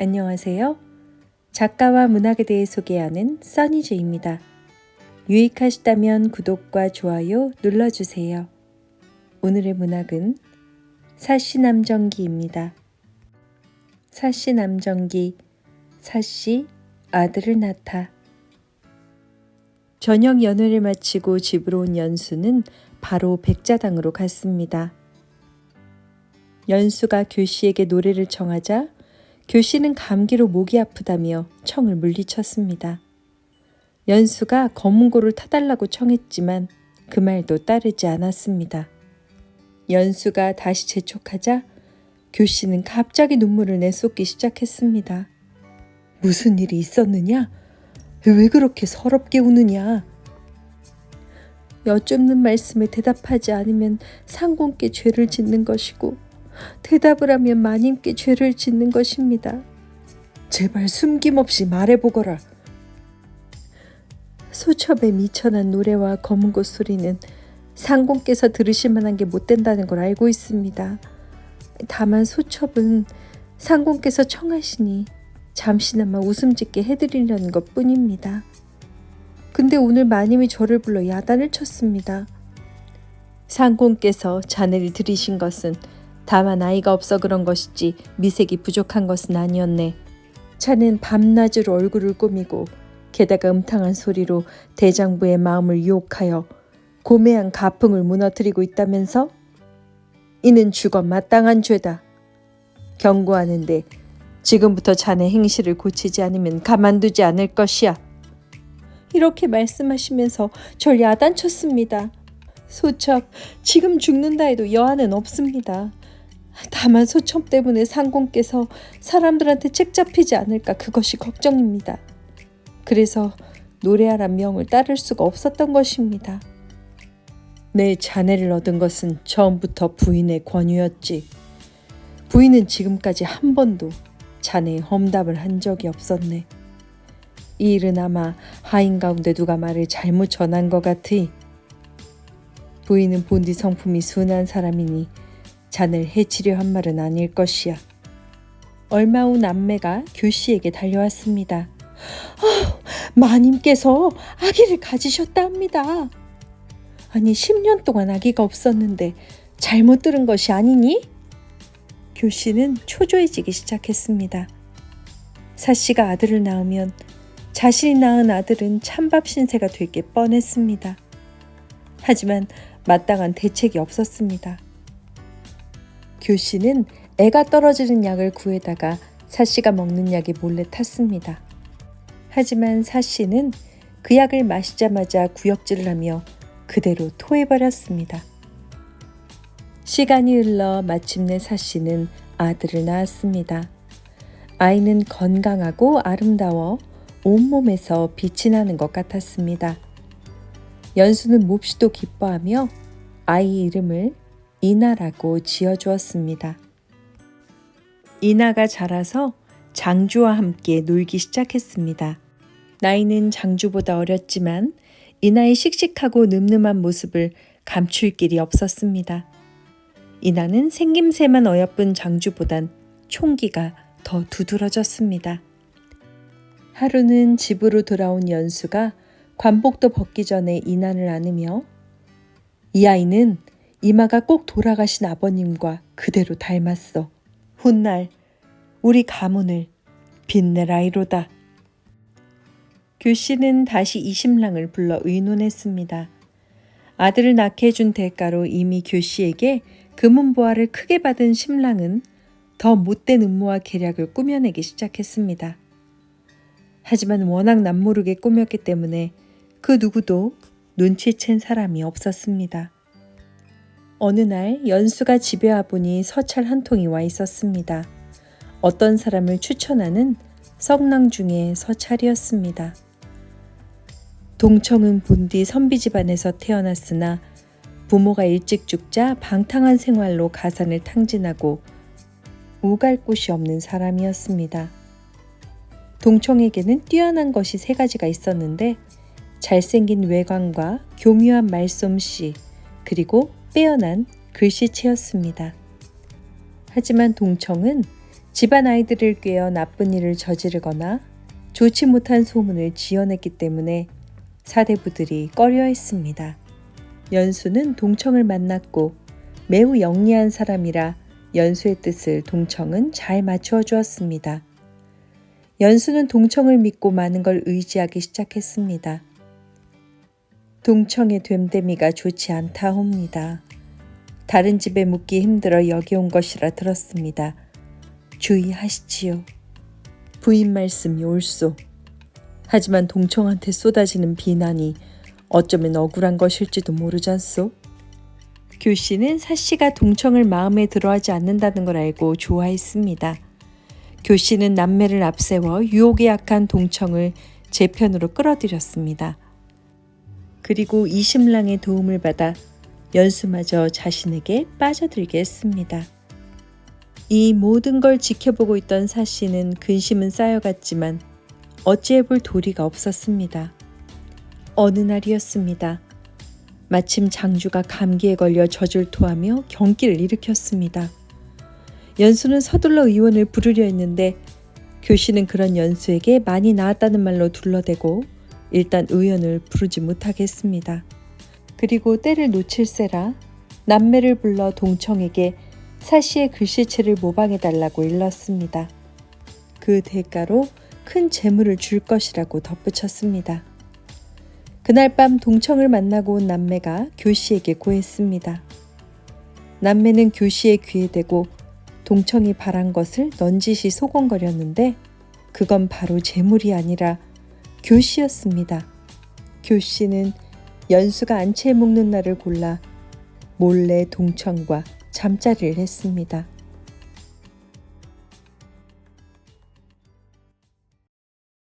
안녕하세요. 작가와 문학에 대해 소개하는 써니즈입니다. 유익하시다면 구독과 좋아요 눌러주세요. 오늘의 문학은 사시남정기입니다. 사시남정기, 사시 아들을 낳다. 저녁 연회를 마치고 집으로 온 연수는 바로 백자당으로 갔습니다. 연수가 교씨에게 노래를 청하자 교씨는 감기로 목이 아프다며 청을 물리쳤습니다. 연수가 검은고를 타달라고 청했지만 그 말도 따르지 않았습니다. 연수가 다시 재촉하자 교씨는 갑자기 눈물을 내쏟기 시작했습니다. 무슨 일이 있었느냐? 왜 그렇게 서럽게 우느냐? 여쭙는 말씀에 대답하지 않으면 상공께 죄를 짓는 것이고 대답을 하면 마님께 죄를 짓는 것입니다. 제발 숨김없이 말해보거라. 소첩의 미천한 노래와 검은고 소리는 상공께서 들으실 만한 게 못 된다는 걸 알고 있습니다. 다만 소첩은 상공께서 청하시니 잠시나마 웃음 짓게 해드리려는 것 뿐입니다. 근데 오늘 마님이 저를 불러 야단을 쳤습니다. 상공께서 자네를 들이신 것은 다만 아이가 없어 그런 것이지 미색이 부족한 것은 아니었네. 자넨 밤낮으로 얼굴을 꾸미고 게다가 음탕한 소리로 대장부의 마음을 유혹하여 고매한 가풍을 무너뜨리고 있다면서? 이는 죽어 마땅한 죄다. 경고하는데 지금부터 자네 행실을 고치지 않으면 가만두지 않을 것이야. 이렇게 말씀하시면서 절 야단쳤습니다. 소첩, 지금 죽는다 해도 여한은 없습니다. 다만 소첩 때문에 상공께서 사람들한테 책 잡히지 않을까 그것이 걱정입니다. 그래서 노래하란 명을 따를 수가 없었던 것입니다. 내 자네를 얻은 것은 처음부터 부인의 권유였지. 부인은 지금까지 한 번도 자네의 험담을 한 적이 없었네. 이 일은 아마 하인 가운데 누가 말을 잘못 전한 것 같으니 부인은 본디 성품이 순한 사람이니 자네를 해치려 한 말은 아닐 것이야. 얼마 후 남매가 교씨에게 달려왔습니다. 마님께서 아기를 가지셨다 합니다. 아니 10년 동안 아기가 없었는데 잘못 들은 것이 아니니? 교씨는 초조해지기 시작했습니다. 사씨가 아들을 낳으면 자신이 낳은 아들은 찬밥 신세가 될 게 뻔했습니다. 하지만 마땅한 대책이 없었습니다. 교씨는 애가 떨어지는 약을 구해다가 사씨가 먹는 약에 몰래 탔습니다. 하지만 사씨는 그 약을 마시자마자 구역질을 하며 그대로 토해버렸습니다. 시간이 흘러 마침내 사씨는 아들을 낳았습니다. 아이는 건강하고 아름다워 온몸에서 빛이 나는 것 같았습니다. 연수는 몹시도 기뻐하며 아이 이름을 이나라고 지어주었습니다. 이나가 자라서 장주와 함께 놀기 시작했습니다. 나이는 장주보다 어렸지만 이나의 씩씩하고 늠름한 모습을 감출 길이 없었습니다. 이나는 생김새만 어여쁜 장주보단 총기가 더 두드러졌습니다. 하루는 집으로 돌아온 연수가 관복도 벗기 전에 이나를 안으며 이 아이는 이마가 꼭 돌아가신 아버님과 그대로 닮았어. 훗날 우리 가문을 빛낼 아이로다. 교씨는 다시 이 신랑을 불러 의논했습니다. 아들을 낳게 해준 대가로 이미 교씨에게 금은보화를 크게 받은 신랑은 더 못된 음모와 계략을 꾸며내기 시작했습니다. 하지만 워낙 남모르게 꾸몄기 때문에 그 누구도 눈치챈 사람이 없었습니다. 어느 날 연수가 집에 와보니 서찰 한 통이 와 있었습니다. 어떤 사람을 추천하는 성랑 중에 서찰이었습니다. 동청은 본디 선비 집안에서 태어났으나 부모가 일찍 죽자 방탕한 생활로 가산을 탕진하고 오갈 곳이 없는 사람이었습니다. 동청에게는 뛰어난 것이 3가지가 있었는데 잘생긴 외관과 교묘한 말솜씨 그리고 빼어난 글씨체였습니다. 하지만 동청은 집안 아이들을 꿰어 나쁜 일을 저지르거나 좋지 못한 소문을 지어냈기 때문에 사대부들이 꺼려했습니다. 연수는 동청을 만났고 매우 영리한 사람이라 연수의 뜻을 동청은 잘 맞추어 주었습니다. 연수는 동청을 믿고 많은 걸 의지하기 시작했습니다. 동청의 됨됨이가 좋지 않다옵니다. 다른 집에 묵기 힘들어 여기 온 것이라 들었습니다. 주의하시지요. 부인 말씀이 옳소. 하지만 동청한테 쏟아지는 비난이 어쩌면 억울한 것일지도 모르잖소. 교씨는 사씨가 동청을 마음에 들어하지 않는다는 걸 알고 좋아했습니다. 교씨는 남매를 앞세워 유혹에 약한 동청을 제 편으로 끌어들였습니다. 그리고 이심랑의 도움을 받아 연수마저 자신에게 빠져들게 했습니다. 이 모든 걸 지켜보고 있던 사씨는 근심은 쌓여갔지만 어찌해볼 도리가 없었습니다. 어느 날이었습니다. 마침 장주가 감기에 걸려 젖을 토하며 경기를 일으켰습니다. 연수는 서둘러 의원을 부르려 했는데 교씨는 그런 연수에게 많이 나았다는 말로 둘러대고 일단 의원을 부르지 못하게 했습니다. 그리고 때를 놓칠세라 남매를 불러 동청에게 사씨의 글씨체를 모방해달라고 일렀습니다. 그 대가로 큰 재물을 줄 것이라고 덧붙였습니다. 그날 밤 동청을 만나고 온 남매가 교씨에게 고했습니다. 남매는 교씨의 귀에 대고 동청이 바란 것을 넌지시 소곤거렸는데 그건 바로 재물이 아니라 교씨였습니다. 교씨는 연수가 안채에 묵는 날을 골라 몰래 동청과 잠자리를 했습니다.